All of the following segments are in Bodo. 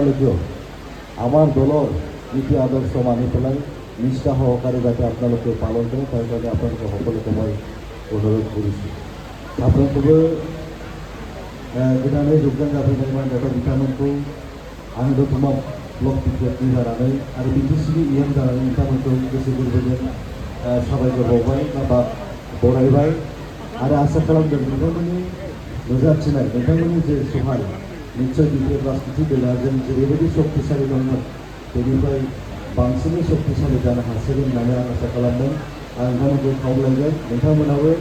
আমার দলের নীতি আদর্শ মানি পেলাই নিষ্ঠা সহকারে যাতে আপোনালোকে পালন কৰে তাৰ কাৰণে আপোনালোকে সকলোকে মই অনুৰোধ কৰিছোঁ। আপোনালোকबो गोदानै যোগদাन जाफैनाय डक्टर बिथांमोनखौ आं दतमा ब्लक बिटिआरनि जानानै आरो बिटिसिनि इएम जानानै बिथांमोनखौ गोसो गोरबोजों साबायखर बावबाय बा बरायबाय आरो आसा खालामदों नोंथांमोननि नुजाथिनाय नोंथांमोननि जे सहाय निश्चय बिटिआर राजनीति बेला जों जेरैबायदि शक्तिशाली दंमोन बेनिफ्राय बांसिनै शक्तिशाली जानो हासिगोन होननानै आं आसा खालामदों। आं नोंथांमोनखौ खावलायगोन नोंथांमोनाबो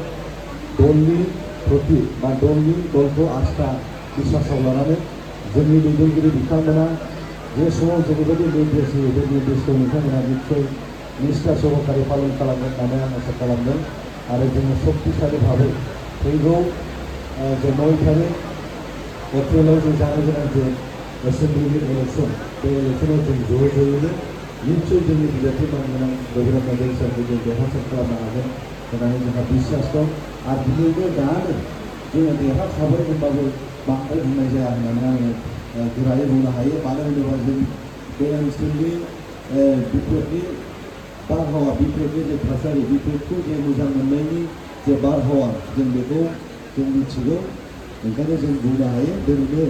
दलनि प्रति बा दलखौ आस्था बिश्वासाव लानानै जोंनि दैदेनगिरि बिथांमोना जे समाव जेरैबायदि निर्देश होयो बे निर्देशखौ नोंथांमोना निश्चय निष्ठा सहकारे पालन खालामगोन होननानै आं आसा खालामदों आरो जोङो शक्तिशाली भाबै फैगौ जे 9 तारिख एप्रिलाव जों जानो गोनां जे एसेम्बलिनि इलेक्सन बे इलेक्सनाव जों ज'यैनो निश्चय जोंनि बिजाथि मानगोनां रघुनाथ नार्जारी सारखौ जों देरहासार खालामनो हागोन होननानै जोंहा बिश्वास दं आरो दिनैबो दानो जोङो देरहाखाबाय होनबाबो बांद्राय बुंनाय जाया होननानै आङो गोरायै बुंनो हायो। मानो होनोबा जों बे ओनसोलनि बिटिआरनि बारहावा बिटिआरनि जे थासारि बिटिआरखौ जे मोजां मोननायनि जे बारहावा जों बेखौ जों मिथिगौ। ओंखायनो जों बुंनो हायो दिनैनो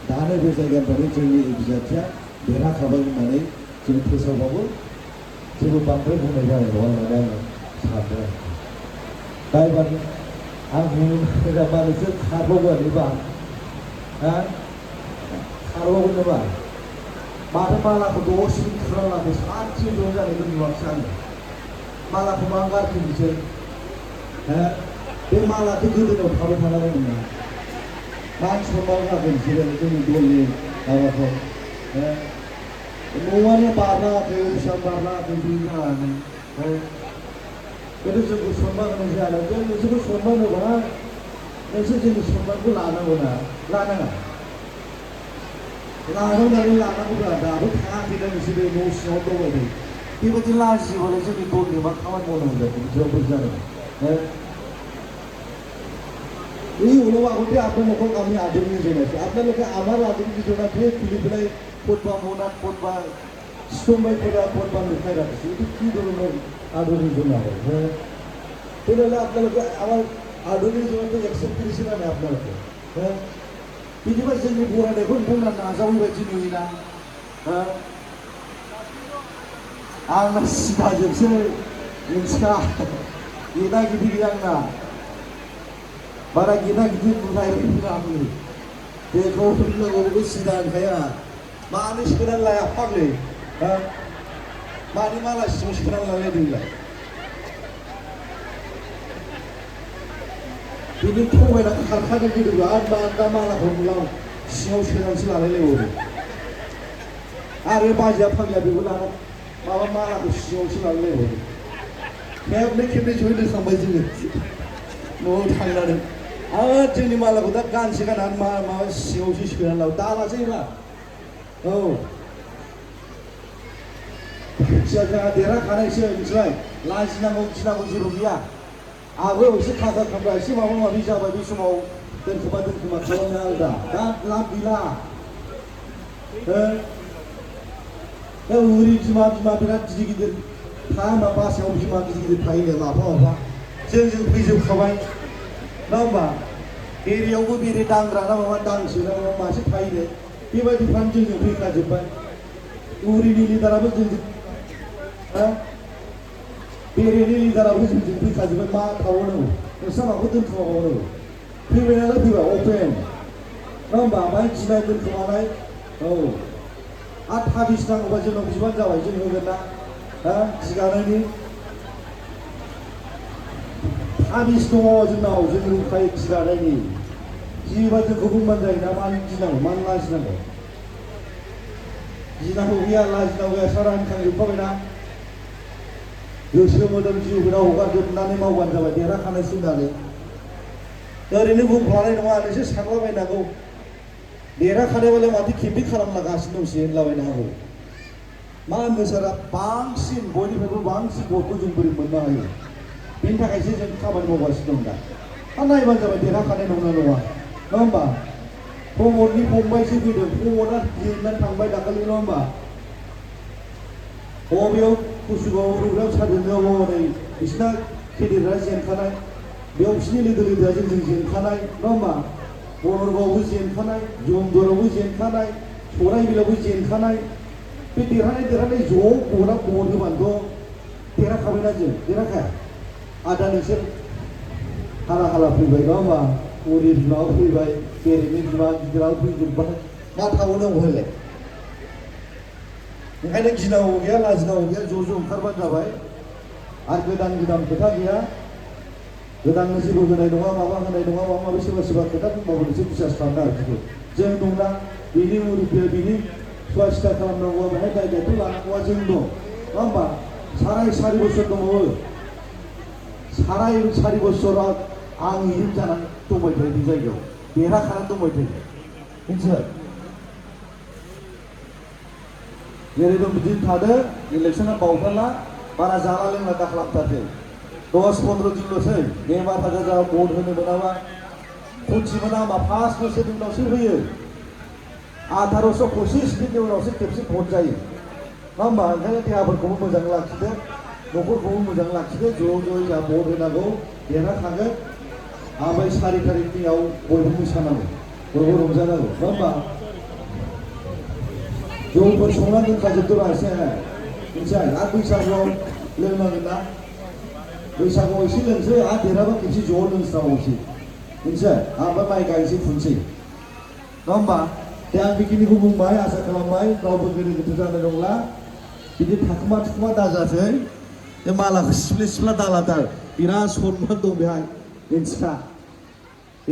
दानो बे जायगानिफ्रायनो जोंनि बिजाथिया देरहाखाबाय होननानै जों फोसावबाबो जेबो बांद्राय बुंनाय जानाय नङा होननानै आङो सानो। दा एबार आं बुंनो नागिरबा नोंसोर खारबावगोन एबा खारबावगोन नामा माथो मालाखौ दसेनो खुरांलाखौ सानसे ज' जानायखौ नुवाखिसै आङो। मालाखौ मा गारखो बिसोर बे मालाखौ गोदोनायाव थाबाय थानांगौमोन ना मान सनमान जागोन बिसोरो जोंनि दलनि माबाखौ न'आनो बारलाङाखै अफिसाव बारलाङाखै बिदि जानानै बेथ' जोंखौ सनमान होनाय जाया जों नोंसोरखौ सनमान होबा नोंसोर जोंनि सनमानखौ लानांगौ ना लानाङा लानांगौब्ला दाबो थाङाखैना नोंसोरो न' सिङाव दंबायदों बेबायदि लाजियोबालाय जोंनि दलनि मा खामानि मावनांगौ जाखो बिदियाव बोरै जादों। এই হলো আগতে আপনার আমি আদরণীয় জানাচ্ছি আপনাদেরকে আমার আদরণীয় জানাতে খুলে পড়বা মোনাট পড়বা সময় পড়বা লুকায় রাখছি এটা কী ধরনের আদরণীয় জানাবো তাহলে আপনাদেরকে আমার আদরণীয় জানাতে অ্যাকসেপ্ট করেছি না আপনাদেরকে बिदिबा जोंनि बरायनायखौ बुंना नाजावै बायदि नुयोना आंना सिदाजोंसो नोंसिना गेदा गिदिर आंना बारा गेदा गिदिर बुंलायनो आङो बेखौ लोगोबो सिदा होनखाया मानो सोनानै लाया फाग्लि मानि माला सिङाव सोनानै लालायदोंलाय बिदि थगायना खारखादों गोदोबो आरो दा मालाखौ सिङाव सोनानैसो लालायलायबावो आरो बाजिया फाग्लिया बेबो लाना माबा मालाखौ सिङावसो लालायलायबावो खेबनै जयै दोनखांबाय जोङो न'आव थांनानै आरो जोंनि मालाखौ दा गानसे गाननानै माबा सिङावसो सोनानै लाबो दालासै मा औ जोंहा देरहाखानायसो मिथिबाय लाजिनांगौ गिनांगौ जेबो गैया आगोल एसे खाखा खामबा एसे माबा माबि जाबाय बे समाव दोनखोमा खालामनो आलदा दा लाब गैला उरि बिमा बिराद गिदिर था होनबा बासायाव बिमा गिदिर थायो माफा जों फैजोबखाबाय ना होमबा बेरेयावबो बेरे दांग्रा ना माबा दांसो ना माबा मासे थायो बेबायदिफ्रानो जोंजों फैखाजोब्बाय उरिनि लिडाराबो जोंजों बेरेनि लिडाराबो जोंजों फैखाजोब्बाय मा थाबावनांगौ नोंस्रा माखौ दोनखोमाबावनांगौ फैबाय नालाय फैबाय अपेन ना होमबा ओमफ्राय गिनाय दोनखोमानाय औ आरो थाबिस नांगौबा जोंनाव बिबान जाबाय जों होगोन ना गिगानायनि थाबिस दङ जोंनाव जों होखायो गिगानायनि गियोबा जोंखौ बुंबानो जायो ना मानो गिनांगौ मानो लाजिनांगौ गिनांगौ गैया लाजिनांगौ गैया सारा होनखांजोबखाबायना गोसो मोदोम जिउ होना हगारजोबनानै मावबानो जाबाय देरहाखानायसो होननानै ओरैनो बुंफ्लानाय नङा नोंसोर सानलाबायनांगौ देरहाखानायबालाय माथो केम्पिं खालामलागासिनो दंसै होनलाबायनो हागौ मा होनो सारा बांसिन बयनिफ्रायबो बांसिन भटखौ जों बोरै मोननो हायो बेनि थाखायसो जों खामानि मावगासिनो दं दा नायबानो जाबाय देरहाखानाय नंना नङा होमबा प्रमदनि फंबायसो फैदों प्रमदा जेननानै थांबाय दाखालि नङा होमबा बबेयाव कुसुगाव रुग्रायाव सारदों हनै बिसिना केडेटआ जेनखानाय बेयाव बिसिनि लोगो लोगोआ जोंजों जेनखानाय नङा होमबा बनरगावआवबो जेनखानाय जमदुरावबो जेनखानाय सराइबिलावबो जेनखानाय बे देरहानाय ज' गना गन होबानोथ' देरहाखाबायना जों देरहाखाया आदा नोंसोर हाला हाला फैबाय नङा होमबा उरि बिमायाव फैबाय बेरेनि बिमा गिदिराव फैजोब्बाय मा थाबावनांगौ होनलाय ओंखायनो गिनांगौ गैया लाजिनांगौ गैया ज' ओंखारबानो जाबाय आरो गोदान खोथा गैया गोदान जेबो होनाय नङा माबा होनाय नङा माबा माबि सोरबा खोथा बुंबाबो नोंसोर बिसास खालामनो आरोखि जों दंना बिनि मुरिफोर बिनि सुवा सिथा खालामनांगौआ बेहाय दायित्व लानांगौआ जों दं नङा होमबा साराय बोसोर दंबावो साराय बोसोराव आं इयुन जानानै दंबाय थायो बे जायगायाव देरहाखानानै दंबाय थायो मिथिबाय जेरै दं बिदिनो थादों इलेक्सना बावगारला बारा जाला लोंला दा खालामथारसै 10-15 दिनल'सै बेमार आजार जा भट होनो मोनाबा खनसे मोना होमबा 5 बोसोरनि उनावसो होयो 1825 दिननि उनावसो खेबसे भट जायो नङा होमबा ओंखायनो देहाफोरखौबो मोजां लाखिदो न'खरखौबो मोजां लाखिदो ज' जोंहा भट होनांगौ देरहाखागोन ओमफ्राय 4 तारिखनियाव बयबो मोसानांगौ बयबो रंजानांगौ नङा होमबा जौफोर संनानै दोनखाजोबदों एसे मिथिबाय आरो बैसागुआव लोंनांगोन ना बैसागुआव एसे लोंसै आरो देरहाबा खेबसे ज' लोंस्राबावसै मिथिबाय ओमफ्राय माइ गायनोसै फुनसै नङा होमबा दे आं बेखिनिखौ बुंबाय आसा खालामबाय रावबो गोनो गोथो जानाय नंला बिदि थाखुमा दाजासै बे मालाखौ सिफ्ला दालाथार बिराद सनमान दं बेहाय मिथिखा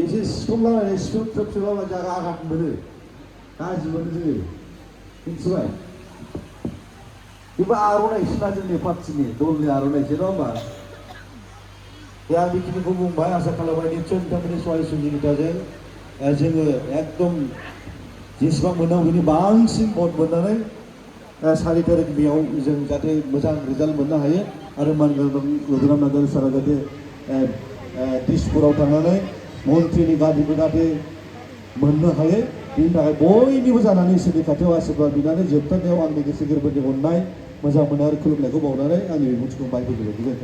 एसे सिखमलाबायनाय सिख्रुब जागा आघात मोनो गाज्रि मोनो जोङो मिथिबाय बेबो आर'नाइसोना जोंनि पार्टिनि दलनि आर'नाइसो नङा होमबा दे आं बेखिनिखौ बुंबाय आसा खालामबाय निस्सय नोंथांमोननि सहाय सुबिदाजों जोङो एकदम जेसेबां मोननांगौ बिनि बांसिन भट मोननानै 4 तारिख बेयाव जों जाहाथे मोजां रिजाल्ट मोननो हायो आरो मानगोनां नार्जारि सारा जाहाथे दिसपुराव थांनानै मन्थ्रिनि गारिखौ जाहाथे मोननो हायो बिनि थाखाय बयनिबो जानानै इसोरनि खाथियाव आशीर्बाद बिनानै जोबथारनायाव आंनि गोसो गोरबोनि अननाय मोजां मोननाय आरो खुलुमनायखौ बावनानै आंनि बिबुंथिखौ बायबोजोबबाय।